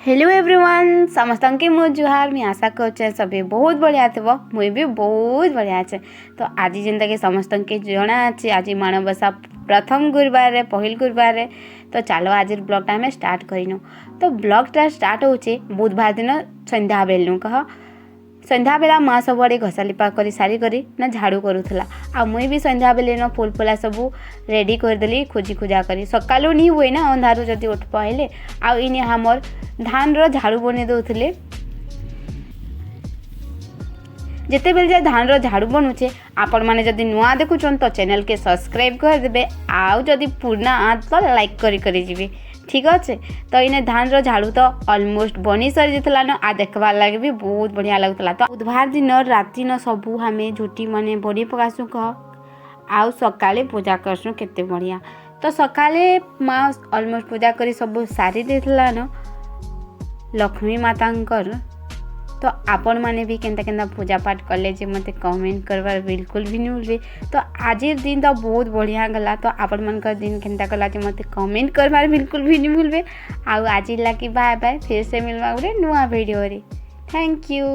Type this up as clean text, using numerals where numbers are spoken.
Hello everyone समस्त के मो जुहार मैं आशा कर सभी बहुत बढ़िया थे मुई भी बहुत बढ़िया अच्छे। तो आज जेनता कि समस्त के जना अच्छे आज माणबसा प्रथम गुरुवार पहल गुरुवार तो चलो आज ब्लॉगटा आम स्टार्ट करनु। तो ब्लॉगटा स्टार्ट होचे बुधवार दिन संध्या बेलू कह संध्या बेला माँ सब आड़े घसा लिपा कर सारी करी ना झाड़ू करूला आ मुई भी संध्या बेले न फुल फुला सब रेडी करदेली खोजी खोजा करी सकालू नहीं हुए ना अंधारू जदि उठ पहले आ इने हमर धान रो झाड़ू बने दौले जिते बेले धान रो झाड़ू बनूचे आपण मैंने जदि नुआ देखुन तो चैनल के सब्सक्राइब करदे आउ जदि पुराना आत तो लाइक करी जी ठीक अच्छे। तो इने धान रो झाड़ू तो ऑलमोस्ट बनी सरी जाता न आ देखबार लगे भी बहुत बढ़िया लगता। तो बुधवार दिन राति न सबू हमें झुटी माने बड़ी पकासु कह आउ सकाले पूजा करसु केते बढ़िया। तो सकाले माँ ऑलमोस्ट पूजा करी सब सारी देथिला न लक्ष्मी मातांकर। तो आपण माने भी केंता केंता पूजा पाठ कले जे मते कमेंट करवार बिल्कुल भी नहीं भूलबे। तो आज दिन तो बहुत बढ़िया गला। तो आपण मन का दिन केंता कला जे मते कमेंट करवार बिल्कुल भी नहीं भूलबे। आउ आज लागी बाय बाय फिर से मिलवा गुटे नुआ वीडियो रे। Thank you.